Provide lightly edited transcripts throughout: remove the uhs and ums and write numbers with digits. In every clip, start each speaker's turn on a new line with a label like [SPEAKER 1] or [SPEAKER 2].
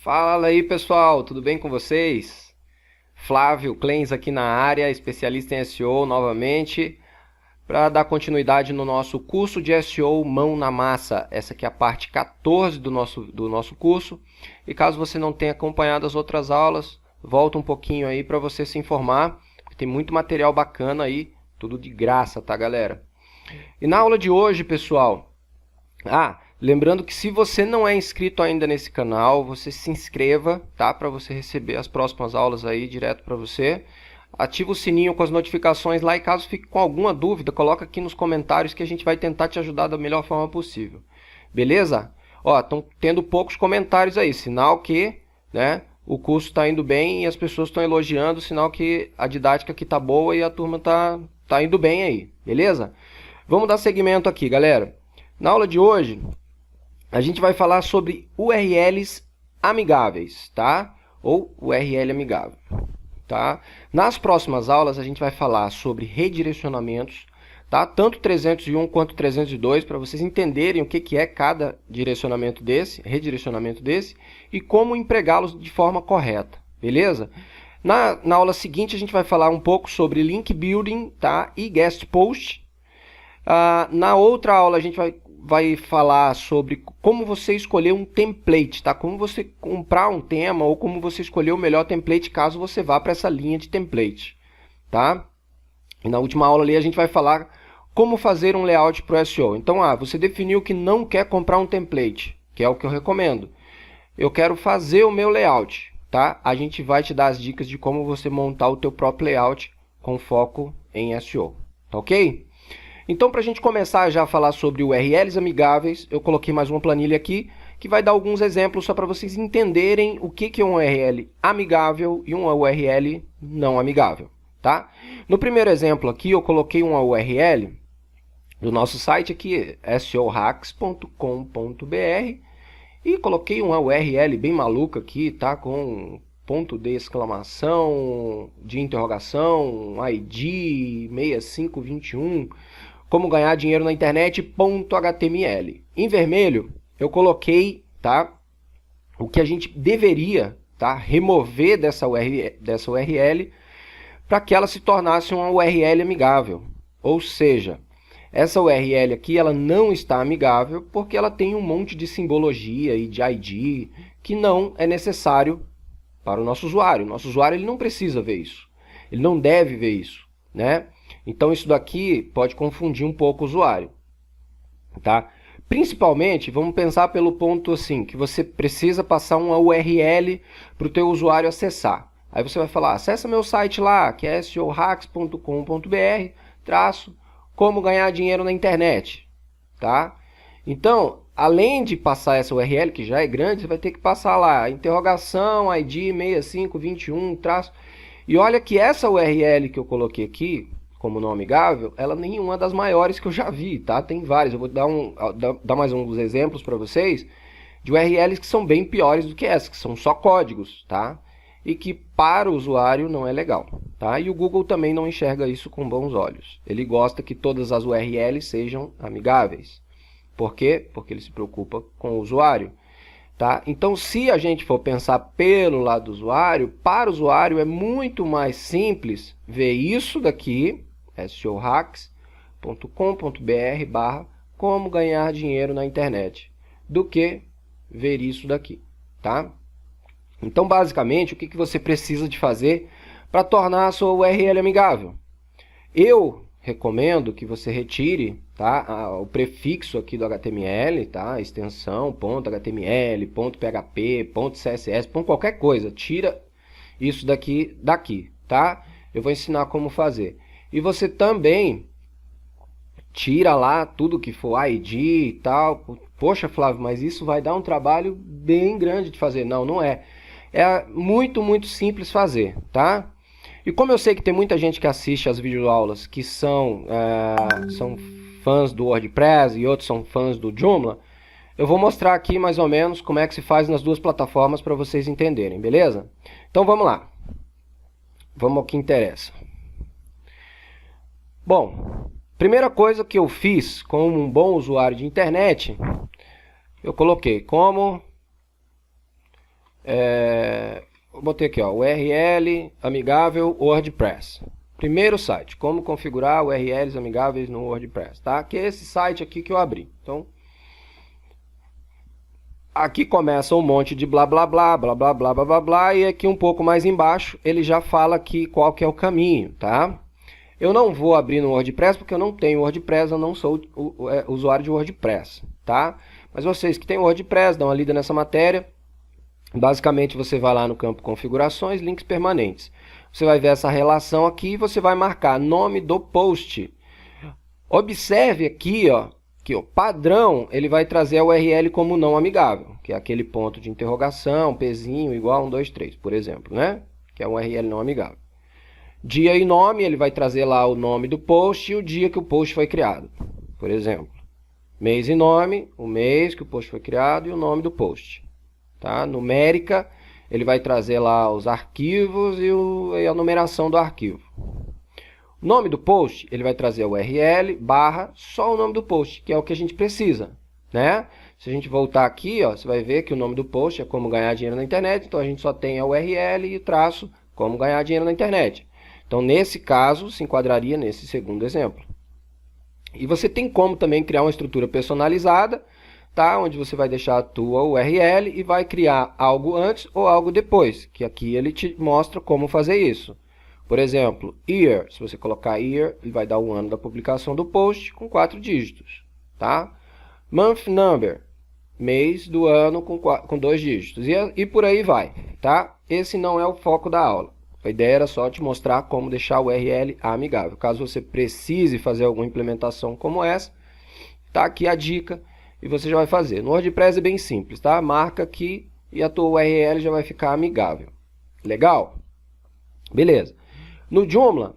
[SPEAKER 1] Fala aí pessoal, tudo bem com vocês? Flávio Clens aqui na área, especialista em SEO novamente, para dar continuidade no nosso curso de SEO Mão na Massa. Essa aqui é a parte 14 do nosso curso. E caso você não tenha acompanhado as outras aulas, volta um pouquinho aí para você se informar, porque tem muito material bacana aí, tudo de graça, tá galera? E na aula de hoje, pessoal, lembrando que se você não é inscrito ainda nesse canal, você se inscreva, tá? Para você receber as próximas aulas aí direto para você. Ativa o sininho com as notificações lá e caso fique com alguma dúvida, coloca aqui nos comentários que a gente vai tentar te ajudar da melhor forma possível. Beleza? Ó, estão tendo poucos comentários aí, sinal que, né, o curso está indo bem e as pessoas estão elogiando, sinal que a didática aqui tá boa e a turma tá indo bem aí, beleza? Vamos dar seguimento aqui, galera. Na aula de hoje, a gente vai falar sobre URLs amigáveis, tá? Ou URL amigável, tá? Nas próximas aulas, a gente vai falar sobre redirecionamentos, tá? Tanto 301 quanto 302, para vocês entenderem o que é cada redirecionamento desse, e como empregá-los de forma correta, beleza? Na aula seguinte, a gente vai falar um pouco sobre link building, tá? E guest post. Na outra aula, a gente vai falar sobre como você escolher um template, tá? Como você comprar um tema ou como você escolher o melhor template caso você vá para essa linha de template, tá? E na última aula ali a gente vai falar como fazer um layout para o SEO. Então, você definiu que não quer comprar um template, que é o que eu recomendo. Eu quero fazer o meu layout, tá? A gente vai te dar as dicas de como você montar o teu próprio layout com foco em SEO, tá ok? Então, para a gente começar já a falar sobre URLs amigáveis, eu coloquei mais uma planilha aqui que vai dar alguns exemplos só para vocês entenderem o que é um URL amigável e uma URL não amigável, tá? No primeiro exemplo aqui, eu coloquei uma URL do nosso site aqui, seohacks.com.br, e coloquei uma URL bem maluca aqui, tá? Com ponto de exclamação, de interrogação, ID 6521, como ganhar dinheiro na internet.html. Em vermelho, eu coloquei, tá, o que a gente deveria, tá, remover dessa URL para que ela se tornasse uma URL amigável. Ou seja, essa URL aqui ela não está amigável porque ela tem um monte de simbologia e de ID que não é necessário para o nosso usuário. O nosso usuário ele não precisa ver isso. Ele não deve ver isso, né? Então, isso daqui pode confundir um pouco o usuário, tá? Principalmente, vamos pensar pelo ponto assim, que você precisa passar uma URL para o teu usuário acessar. Aí você vai falar, acessa meu site lá, que é seohacks.com.br, como ganhar dinheiro na internet, tá? Então, além de passar essa URL, que já é grande, você vai ter que passar lá, interrogação, ID 6521, E olha que essa URL que eu coloquei aqui, como não amigável, ela nem é uma das maiores que eu já vi, tá? Tem várias, eu vou dar mais uns exemplos para vocês de URLs que são bem piores do que essa, que são só códigos, tá? E que para o usuário não é legal, tá? E o Google também não enxerga isso com bons olhos. Ele gosta que todas as URLs sejam amigáveis. Por quê? Porque ele se preocupa com o usuário. Tá? Então, se a gente for pensar pelo lado do usuário, para o usuário é muito mais simples ver isso daqui, seohacks.com.br/como ganhar dinheiro na internet, do que ver isso daqui, tá? Então, basicamente, o que você precisa de fazer para tornar a sua URL amigável? Eu recomendo que você retire, tá, o prefixo aqui do HTML, tá, extensão, .html, .php, .css, qualquer coisa, tira isso daqui, tá? Eu vou ensinar como fazer. E você também tira lá tudo que for ID e tal. Poxa, Flávio, mas isso vai dar um trabalho bem grande de fazer. Não, não é. É muito, muito simples fazer, tá? E como eu sei que tem muita gente que assiste as videoaulas que são fãs do WordPress e outros são fãs do Joomla, eu vou mostrar aqui mais ou menos como é que se faz nas duas plataformas para vocês entenderem, beleza? Então vamos lá. Vamos ao que interessa. Bom, primeira coisa que eu fiz como um bom usuário de internet, eu coloquei como Eu botei aqui, ó, URL amigável WordPress. Primeiro site, como configurar URLs amigáveis no WordPress, tá? Que é esse site aqui que eu abri. Então, aqui começa um monte de blá blá blá, blá blá blá blá blá blá, e aqui um pouco mais embaixo ele já fala aqui qual que é o caminho, tá? Eu não vou abrir no WordPress porque eu não tenho WordPress, eu não sou usuário de WordPress, tá? Mas vocês que têm WordPress, dão uma lida nessa matéria. Basicamente você vai lá no campo configurações, links permanentes. Você vai ver essa relação aqui e você vai marcar nome do post. Observe aqui, ó, que o padrão ele vai trazer a URL como não amigável, que é aquele ponto de interrogação, pezinho igual 1, 2, 3, por exemplo, né? Que é uma URL não amigável. Dia e nome, ele vai trazer lá o nome do post e o dia que o post foi criado, por exemplo. Mês e nome, o mês que o post foi criado e o nome do post. Tá? Numérica, ele vai trazer lá os arquivos e a numeração do arquivo. O nome do post, ele vai trazer a URL, barra, só o nome do post, que é o que a gente precisa, né? Se a gente voltar aqui, ó, você vai ver que o nome do post é como ganhar dinheiro na internet, então a gente só tem a URL e o traço como ganhar dinheiro na internet. Então, nesse caso, se enquadraria nesse segundo exemplo. E você tem como também criar uma estrutura personalizada, tá? Onde você vai deixar a tua URL e vai criar algo antes ou algo depois, que aqui ele te mostra como fazer isso. Por exemplo, year, se você colocar year, ele vai dar o ano da publicação do post com 4 dígitos, tá? Month number, mês do ano com 2 dígitos, e por aí vai, tá? Esse não é o foco da aula. A ideia era só te mostrar como deixar o URL amigável. Caso você precise fazer alguma implementação como essa, tá aqui a dica e você já vai fazer. No WordPress é bem simples, tá? Marca aqui e a tua URL já vai ficar amigável. Legal? Beleza. No Joomla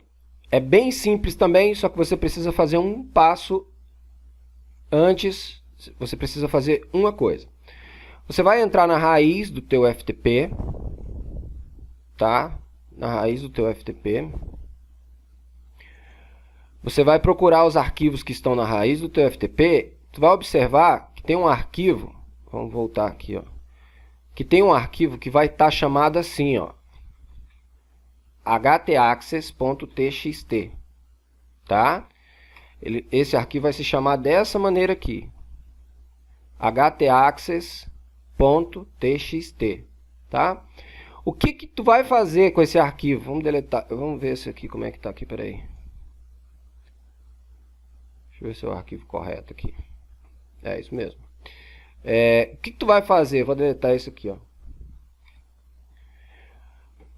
[SPEAKER 1] é bem simples também, só que você precisa fazer um passo antes. Você precisa fazer uma coisa. Você vai entrar na raiz do teu FTP, tá? Na raiz do teu FTP. Você vai procurar os arquivos que estão na raiz do teu FTP. Tu vai observar que tem um arquivo, vamos voltar aqui, ó, que tem um arquivo que vai estar chamado assim, ó, htaccess.txt, tá? Esse arquivo vai se chamar dessa maneira aqui, htaccess.txt, tá? O que que tu vai fazer com esse arquivo? Vamos deletar, vamos ver esse aqui, como é que tá aqui, peraí. Deixa eu ver se é o arquivo correto aqui. É isso mesmo. O que que tu vai fazer? Vou deletar isso aqui, ó.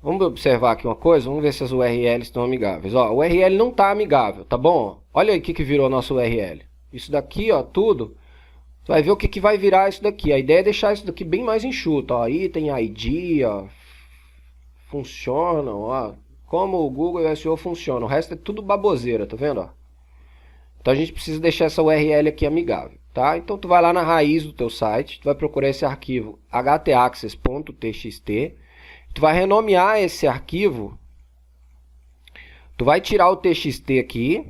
[SPEAKER 1] Vamos observar aqui uma coisa, vamos ver se as URLs estão amigáveis. Ó, o URL não está amigável, tá bom? Olha aí o que que virou a nossa URL. Isso daqui, ó, tudo. Tu vai ver o que que vai virar isso daqui. A ideia é deixar isso daqui bem mais enxuto, ó. Aí tem ID, ó. Funcionam, ó. Como o Google e o SEO funcionam. O resto é tudo baboseira, tá vendo, ó? Então a gente precisa deixar essa URL aqui amigável, tá? Então tu vai lá na raiz do teu site, tu vai procurar esse arquivo htaccess.txt, tu vai renomear esse arquivo, tu vai tirar o txt aqui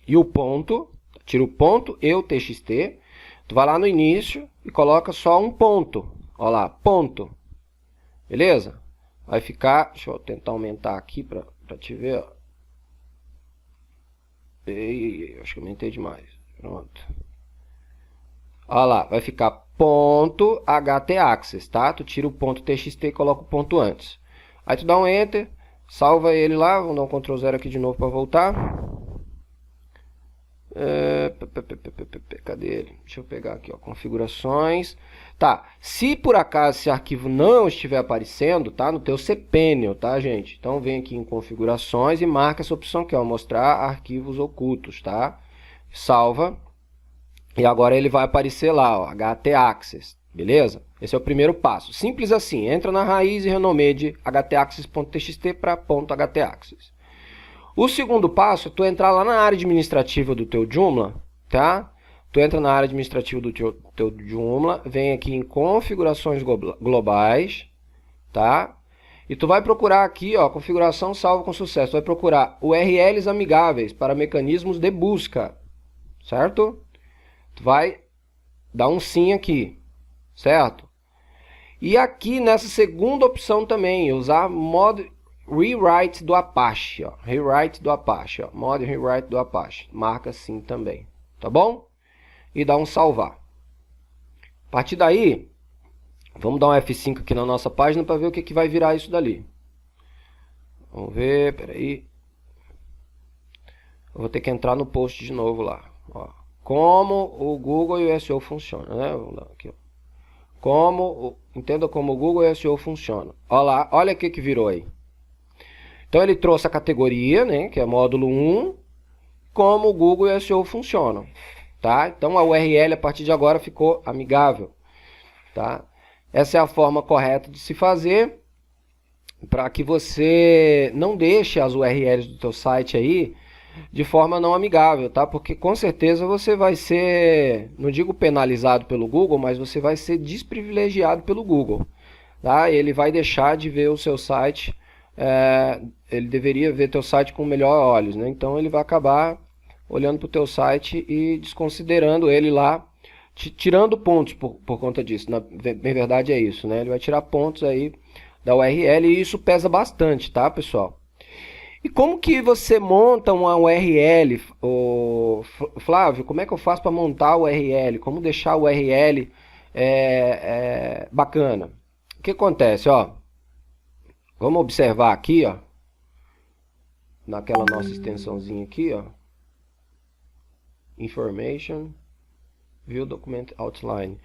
[SPEAKER 1] e o ponto, tira o ponto e o txt, tu vai lá no início e coloca só um ponto, ó lá, ponto, beleza? Vai ficar, deixa eu tentar aumentar aqui para te ver, ó. Acho que aumentei demais. Pronto. Olha lá, vai ficar ponto htaccess, tá? Tu tira o ponto txt e coloca o ponto antes. Aí tu dá um enter, salva ele lá, vou dar um Ctrl 0 aqui de novo para voltar. Cadê ele? Deixa eu pegar aqui, ó, configurações. Tá, se por acaso esse arquivo não estiver aparecendo, tá? No teu cPanel, tá, gente? Então vem aqui em configurações e marca essa opção aqui, ó, mostrar arquivos ocultos, tá? Salva. E agora ele vai aparecer lá, ó, htaccess, beleza? Esse é o primeiro passo. Simples assim, entra na raiz e renomeia de htaccess.txt para .htaccess. O segundo passo é tu entrar lá na área administrativa do teu Joomla, tá? Tu entra na área administrativa do teu Joomla, vem aqui em configurações globais, tá? E tu vai procurar aqui, ó, configuração salva com sucesso. Tu vai procurar URLs amigáveis para mecanismos de busca, certo? Tu vai dar um sim aqui, certo? E aqui nessa segunda opção também, usar mod rewrite do Apache, ó. Rewrite do Apache, ó. Mod rewrite do Apache. Marca assim também, tá bom? E dá um salvar. A partir daí, vamos dar um F5 aqui na nossa página para ver o que vai virar isso dali. Vamos ver, peraí. Eu vou ter que entrar no post de novo lá. Ó. Como o Google e o SEO funcionam, né? Vamos dar aqui, ó. Entenda como o Google e o SEO funcionam. Olha lá, olha o que virou aí. Então ele trouxe a categoria, né, que é módulo 1, como o Google e o SEO funcionam, tá? Então a URL a partir de agora ficou amigável, tá? Essa é a forma correta de se fazer para que você não deixe as URLs do teu site aí de forma não amigável, tá? Porque com certeza você vai ser, não digo penalizado pelo Google, mas você vai ser desprivilegiado pelo Google, tá? Ele vai deixar de ver o seu site, ele deveria ver teu site com melhor olhos, né? Então ele vai acabar olhando para o teu site e desconsiderando ele lá, tirando pontos por conta disso. Na verdade é isso, né? Ele vai tirar pontos aí da URL e isso pesa bastante, tá, pessoal? E como que você monta uma URL, Flávio? Como é que eu faço para montar a URL? Como deixar a URL bacana? O que acontece, ó? Vamos observar aqui, ó, naquela nossa extensãozinha aqui, ó, Information, View Document Outline.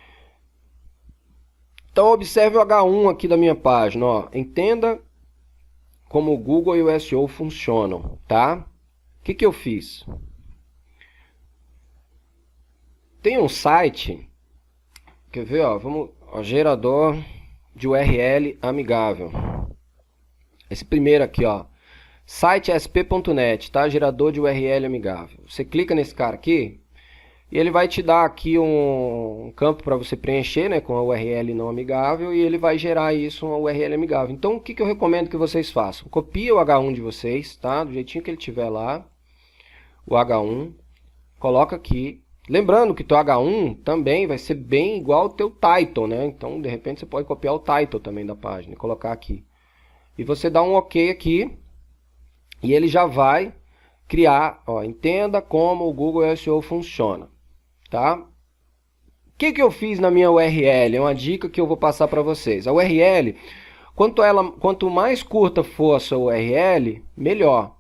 [SPEAKER 1] Então observe o H1 aqui da minha página, ó. Entenda como o Google e o SEO funcionam, tá? O que eu fiz? Tem um site, quer ver, ó, gerador de URL amigável. Esse primeiro aqui, ó, sitesp.net, tá? Gerador de URL amigável. Você clica nesse cara aqui e ele vai te dar aqui um campo para você preencher, né, com a URL não amigável, e ele vai gerar isso, uma URL amigável. Então, o que eu recomendo que vocês façam? Copia o H1 de vocês, tá? Do jeitinho que ele tiver lá, o H1, coloca aqui. Lembrando que teu H1 também vai ser bem igual ao teu title, né? Então, de repente, você pode copiar o title também da página e colocar aqui. E você dá um OK aqui e ele já vai criar, ó, entenda como o Google SEO funciona, tá? O que eu fiz na minha URL? É uma dica que eu vou passar para vocês. A URL, quanto mais curta for a sua URL, melhor.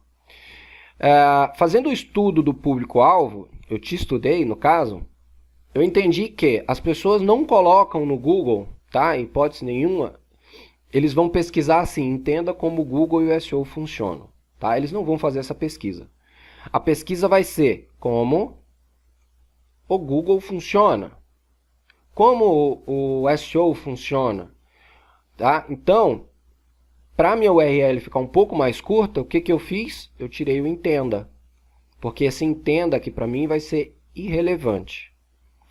[SPEAKER 1] Fazendo o estudo do público-alvo, eu te estudei no caso, eu entendi que as pessoas não colocam no Google, tá? Em hipótese nenhuma, eles vão pesquisar assim, entenda como o Google e o SEO funcionam, tá? Eles não vão fazer essa pesquisa. A pesquisa vai ser como o Google funciona, como o SEO funciona, tá? Então, para minha URL ficar um pouco mais curta, o que eu fiz? Eu tirei o entenda, porque esse entenda aqui para mim vai ser irrelevante.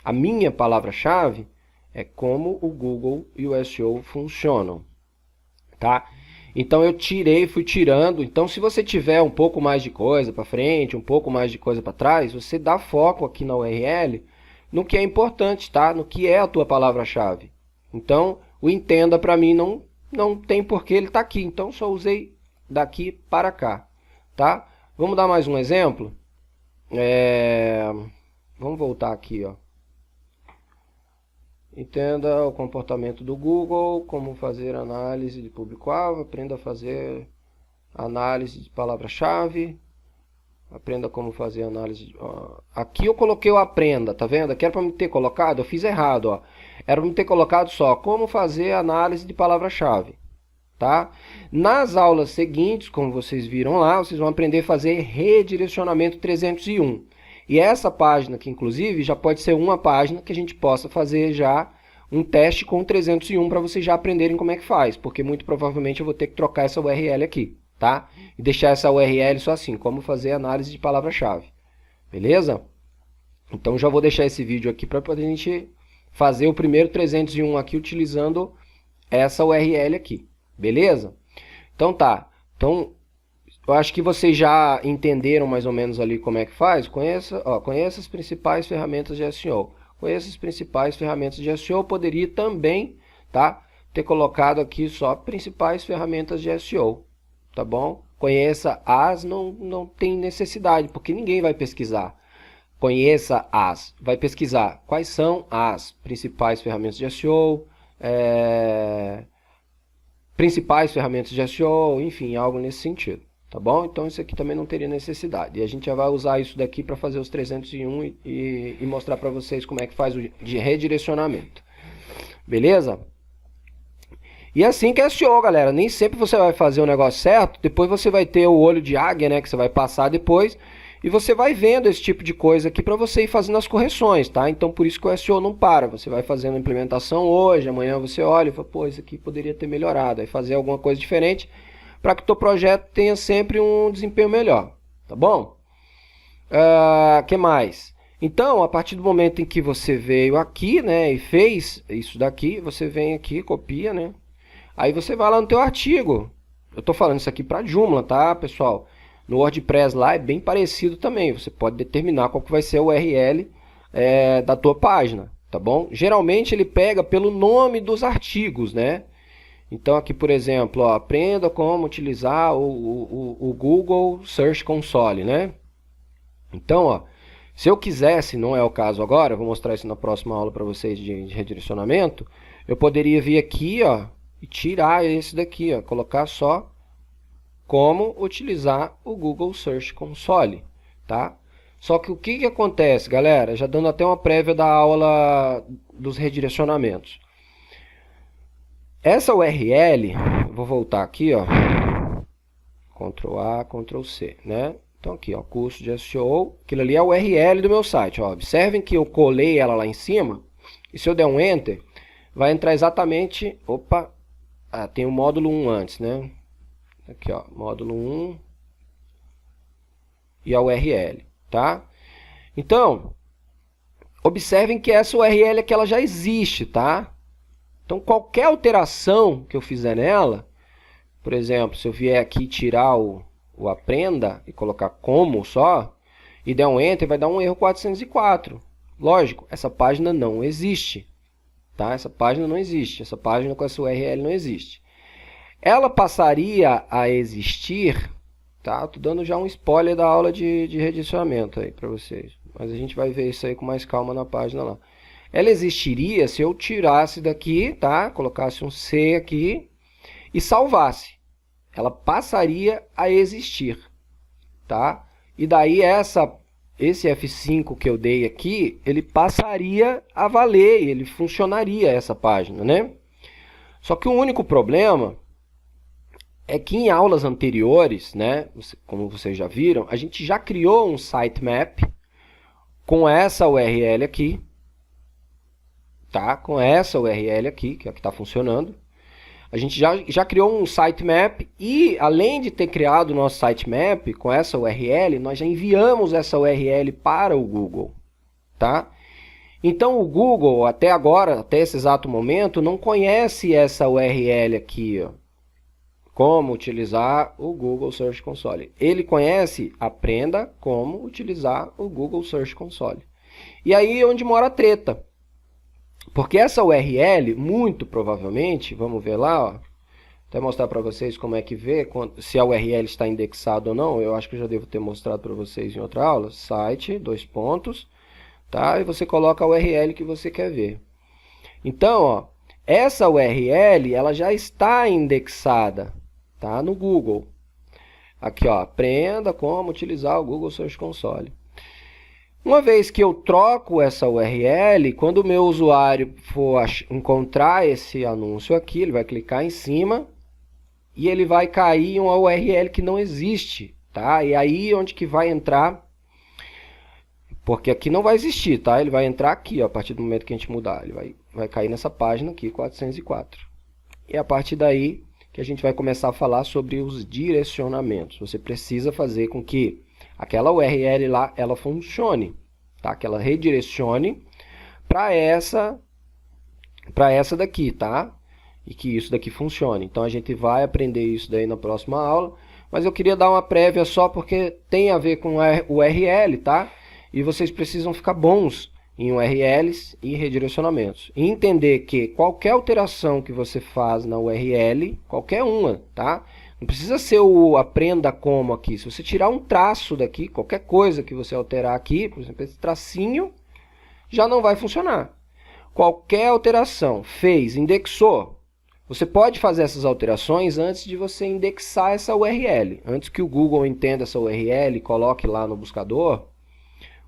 [SPEAKER 1] A minha palavra-chave é como o Google e o SEO funcionam. Tá? Então eu fui tirando. Então se você tiver um pouco mais de coisa para frente, um pouco mais de coisa para trás, você dá foco aqui na URL no que é importante, tá? No que é a tua palavra-chave. Então o entenda para mim não tem porquê ele tá aqui. Então só usei daqui para cá, tá? Vamos dar mais um exemplo. Vamos voltar aqui, ó. Entenda o comportamento do Google, como fazer análise de público-alvo, aprenda a fazer análise de palavra-chave, aprenda como fazer análise... Aqui eu coloquei o aprenda, tá vendo? Aqui era para me ter colocado, eu fiz errado, ó. Era para me ter colocado só como fazer análise de palavra-chave, tá? Nas aulas seguintes, como vocês viram lá, vocês vão aprender a fazer redirecionamento 301. E essa página aqui, inclusive, já pode ser uma página que a gente possa fazer já um teste com 301 para vocês já aprenderem como é que faz, porque muito provavelmente eu vou ter que trocar essa URL aqui, tá? E deixar essa URL só assim, como fazer análise de palavra-chave, beleza? Então já vou deixar esse vídeo aqui para a gente fazer o primeiro 301 aqui utilizando essa URL aqui, beleza? Então tá, eu acho que vocês já entenderam mais ou menos ali como é que faz. Conheça as principais ferramentas de SEO. Conheça as principais ferramentas de SEO. Poderia também, tá, ter colocado aqui só principais ferramentas de SEO, tá bom? Conheça as, não tem necessidade, porque ninguém vai pesquisar. Conheça as, vai pesquisar quais são as principais ferramentas de SEO, principais ferramentas de SEO, enfim, algo nesse sentido, tá bom? Então isso aqui também não teria necessidade. E a gente já vai usar isso daqui para fazer os 301 e mostrar para vocês como é que faz o de redirecionamento. Beleza? E assim que é SEO, galera. Nem sempre você vai fazer o negócio certo, depois você vai ter o olho de águia, né, que você vai passar depois, e você vai vendo esse tipo de coisa aqui para você ir fazendo as correções, tá? Então por isso que o SEO não para. Você vai fazendo a implementação hoje, amanhã você olha e fala, pô, isso aqui poderia ter melhorado. Aí fazer alguma coisa diferente para que o teu projeto tenha sempre um desempenho melhor, tá bom? Que mais? Então, a partir do momento em que você veio aqui, né, e fez isso daqui, você vem aqui, copia, né? Aí você vai lá no teu artigo. Eu estou falando isso aqui para Joomla, tá, pessoal? No WordPress lá é bem parecido também. Você pode determinar qual que vai ser o URL da tua página, tá bom? Geralmente ele pega pelo nome dos artigos, né? Então aqui, por exemplo, ó, aprenda como utilizar o Google Search Console, né? Então, ó, se eu quisesse, não é o caso agora, eu vou mostrar isso na próxima aula para vocês de redirecionamento, eu poderia vir aqui, ó, e tirar esse daqui, ó, colocar só como utilizar o Google Search Console, tá? Só que o que acontece, galera? Já dando até uma prévia da aula dos redirecionamentos. Essa URL, vou voltar aqui, ó, Ctrl A, Ctrl C, né? Então aqui, ó, curso de SEO, aquilo ali é a URL do meu site, ó. Observem que eu colei ela lá em cima, e se eu der um Enter, vai entrar exatamente, opa, tem o módulo 1 antes, né? Aqui, ó, módulo 1 e a URL, tá? Então, observem que essa URL aqui ela já existe, tá? Então, qualquer alteração que eu fizer nela, por exemplo, se eu vier aqui tirar o aprenda e colocar como só, e der um Enter, vai dar um erro 404. Lógico, essa página não existe, tá? Essa página não existe, essa página com essa URL não existe. Ela passaria a existir, tá? Tô dando já um spoiler da aula de redirecionamento aí para vocês, mas a gente vai ver isso aí com mais calma na página lá. Ela existiria se eu tirasse daqui, tá? Colocasse um C aqui e salvasse. Ela passaria a existir, tá? E daí esse F5 que eu dei aqui, ele passaria a valer, ele funcionaria essa página, né? Só que o único problema é que em aulas anteriores, né, como vocês já viram, a gente já criou um sitemap com essa URL aqui, tá? Com essa URL aqui, que é a que está funcionando. A gente já criou um sitemap e, além de ter criado o nosso sitemap com essa URL, nós já enviamos essa URL para o Google, tá? Então, o Google, até agora, até esse exato momento, não conhece essa URL aqui, ó, como utilizar o Google Search Console. Ele conhece, aprenda como utilizar o Google Search Console. E aí é onde mora a treta. Porque essa URL, muito provavelmente, vamos ver lá, ó, até mostrar para vocês como é que vê, se a URL está indexada ou não. Eu acho que eu já devo ter mostrado para vocês em outra aula. Site, 2 pontos, tá? E você coloca a URL que você quer ver. Então, ó, essa URL, ela já está indexada, tá? No Google. Aqui, ó, aprenda como utilizar o Google Search Console. Uma vez que eu troco essa URL, quando o meu usuário for encontrar esse anúncio aqui, ele vai clicar em cima e ele vai cair em uma URL que não existe, tá? E aí onde que vai entrar, porque aqui não vai existir, tá? Ele vai entrar aqui, ó, a partir do momento que a gente mudar, ele vai cair nessa página aqui, 404. E a partir daí que a gente vai começar a falar sobre os direcionamentos. Você precisa fazer com que aquela URL lá, ela funcione, tá? Que ela redirecione para essa daqui, tá? E que isso daqui funcione. Então a gente vai aprender isso daí na próxima aula, mas eu queria dar uma prévia só porque tem a ver com o URL, tá? E vocês precisam ficar bons em URLs e redirecionamentos. E entender que qualquer alteração que você faz na URL, qualquer uma, tá? Não precisa ser o aprenda como aqui. Se você tirar um traço daqui, qualquer coisa que você alterar aqui, por exemplo, esse tracinho, já não vai funcionar. Qualquer alteração, fez, indexou, você pode fazer essas alterações antes de você indexar essa URL. Antes que o Google entenda essa URL e coloque lá no buscador,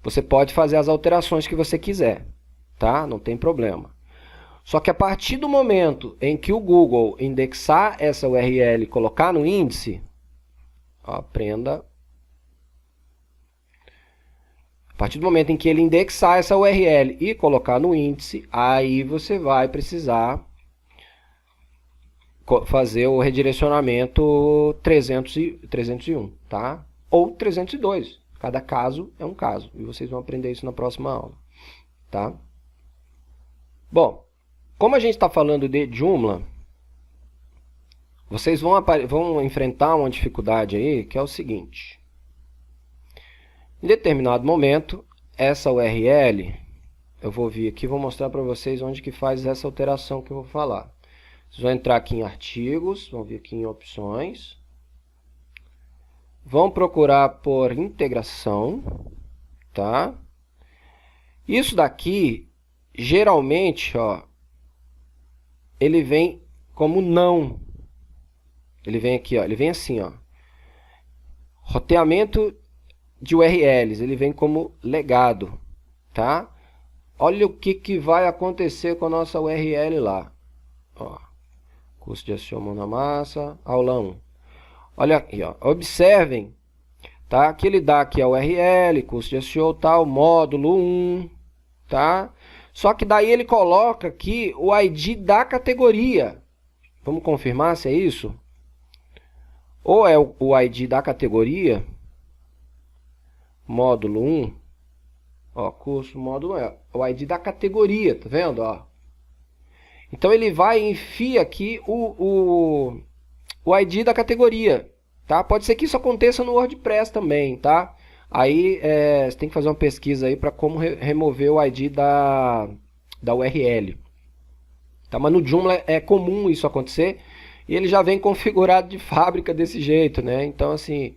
[SPEAKER 1] você pode fazer as alterações que você quiser, tá? Não tem problema. Só que a partir do momento em que o Google indexar essa URL e colocar no índice, ó, aprenda. A partir do momento em que ele indexar essa URL e colocar no índice, aí você vai precisar fazer o redirecionamento 301, tá? Ou 302. Cada caso é um caso. E vocês vão aprender isso na próxima aula, tá? Bom, como a gente está falando de Joomla, vocês vão enfrentar uma dificuldade aí, que é o seguinte. Em determinado momento, essa URL, eu vou vir aqui e vou mostrar para vocês onde que faz essa alteração que eu vou falar. Vocês vão entrar aqui em artigos, vão vir aqui em opções, vão procurar por integração, tá? Isso daqui, geralmente, ó, ele vem como não. Ele vem aqui, ó, ele vem assim, ó. Roteamento de URLs, ele vem como legado, tá? Olha o que vai acontecer com a nossa URL lá. Ó, curso de SEO Mão na Massa, aula 1. Olha aqui, ó, observem, tá? Que ele dá aqui a URL, curso de SEO tal, módulo 1, tá? Só que daí ele coloca aqui o ID da categoria. Vamos confirmar se é isso? Ou é o ID da categoria, módulo 1, ó, curso, módulo 1, é o ID da categoria, tá vendo, ó? Então ele vai e enfia aqui o ID da categoria, tá? Pode ser que isso aconteça no WordPress também, tá? Aí você tem que fazer uma pesquisa aí para como remover o ID da URL, tá? Mas no Joomla é comum isso acontecer e ele já vem configurado de fábrica desse jeito, né? Então assim,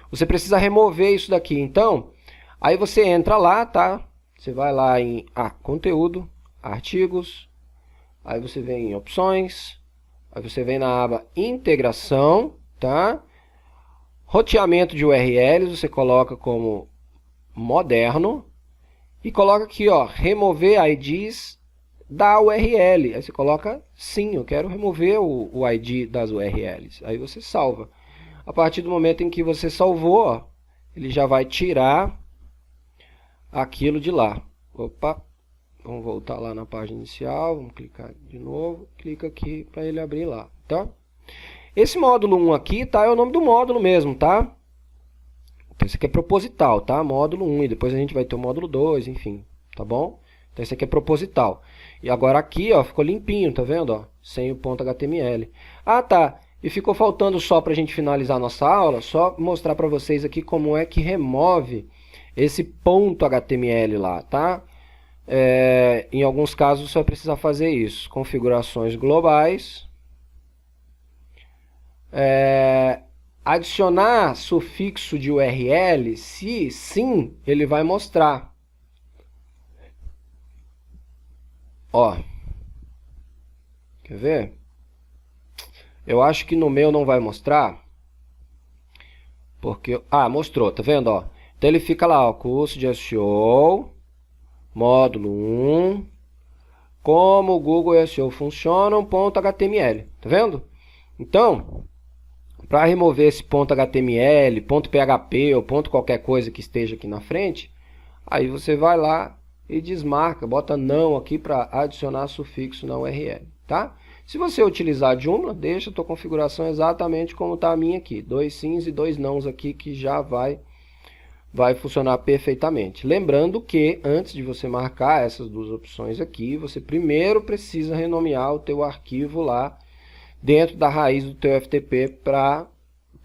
[SPEAKER 1] você precisa remover isso daqui. Então, aí você entra lá, tá? Você vai lá em conteúdo, artigos, aí você vem em opções, aí você vem na aba integração, tá? Roteamento de URLs, você coloca como moderno e coloca aqui, ó, remover IDs da URL. Aí você coloca sim, eu quero remover o ID das URLs. Aí você salva. A partir do momento em que você salvou, ó, ele já vai tirar aquilo de lá. Opa, vamos voltar lá na página inicial, vamos clicar de novo, clica aqui para ele abrir lá, tá? Esse módulo 1 aqui, tá, é o nome do módulo mesmo, tá? Então esse aqui é proposital, tá? Módulo 1, e depois a gente vai ter o módulo 2, enfim, tá bom? Então esse aqui é proposital. E agora aqui, ó, ficou limpinho, tá vendo, ó? Sem o ponto HTML. Ah, tá. E ficou faltando só para a gente finalizar a nossa aula, só mostrar para vocês aqui como é que remove esse ponto HTML lá, tá? Em alguns casos você vai precisar fazer isso. Configurações globais. Adicionar sufixo de URL, se sim, ele vai mostrar. Ó, quer ver? Eu acho que no meu não vai mostrar, porque... Ah, mostrou, tá vendo, ó? Então ele fica lá, ó, curso de SEO, módulo 1, como o Google SEO funciona, .html, tá vendo? Então, para remover esse .html, .php ou qualquer coisa que esteja aqui na frente, aí você vai lá e desmarca, bota não aqui para adicionar sufixo na URL, tá? Se você utilizar Joomla, deixa a tua configuração exatamente como está a minha aqui. 2 sims e 2 nãos aqui que já vai funcionar perfeitamente. Lembrando que antes de você marcar essas duas opções aqui, você primeiro precisa renomear o teu arquivo lá dentro da raiz do teu FTP para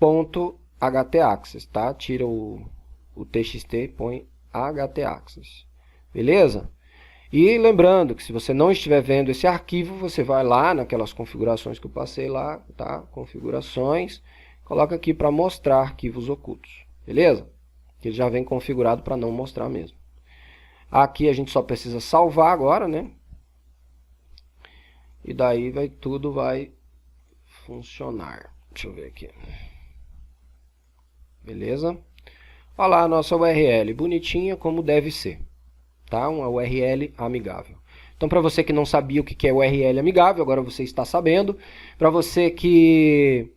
[SPEAKER 1] .htaccess, tá? Tira o txt, põe htaccess. Beleza? E lembrando que se você não estiver vendo esse arquivo, você vai lá naquelas configurações que eu passei lá, tá? Configurações, coloca aqui para mostrar arquivos ocultos, beleza? Que ele já vem configurado para não mostrar mesmo. Aqui a gente só precisa salvar agora, né? E daí tudo vai funcionar. Deixa eu ver aqui. Beleza? Olha lá a nossa URL, bonitinha como deve ser. Tá? Uma URL amigável. Então, para você que não sabia o que é URL amigável, agora você está sabendo. Para você que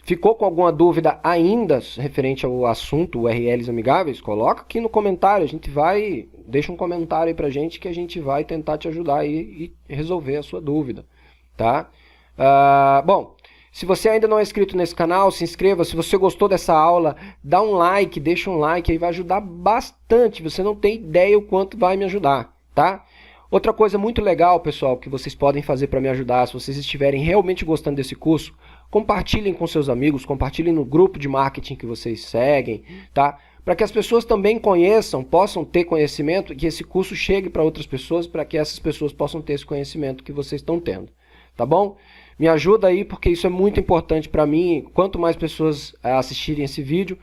[SPEAKER 1] ficou com alguma dúvida ainda referente ao assunto URLs amigáveis, coloca aqui no comentário. A gente vai, deixa um comentário aí pra gente que a gente vai tentar te ajudar aí e resolver a sua dúvida, tá? Bom, se você ainda não é inscrito nesse canal, se inscreva. Se você gostou dessa aula, dá um like, deixa um like, aí vai ajudar bastante. Você não tem ideia o quanto vai me ajudar, tá? Outra coisa muito legal, pessoal, que vocês podem fazer para me ajudar, se vocês estiverem realmente gostando desse curso, compartilhem com seus amigos, compartilhem no grupo de marketing que vocês seguem, tá? Para que as pessoas também conheçam, possam ter conhecimento, que esse curso chegue para outras pessoas, para que essas pessoas possam ter esse conhecimento que vocês estão tendo, tá bom? Me ajuda aí, porque isso é muito importante para mim. Quanto mais pessoas assistirem esse vídeo,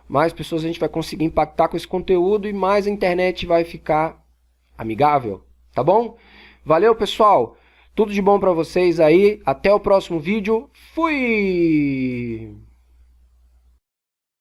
[SPEAKER 1] mais pessoas a gente vai conseguir impactar com esse conteúdo e mais a internet vai ficar amigável, tá bom? Valeu, pessoal! Tudo de bom para vocês aí. Até o próximo vídeo. Fui!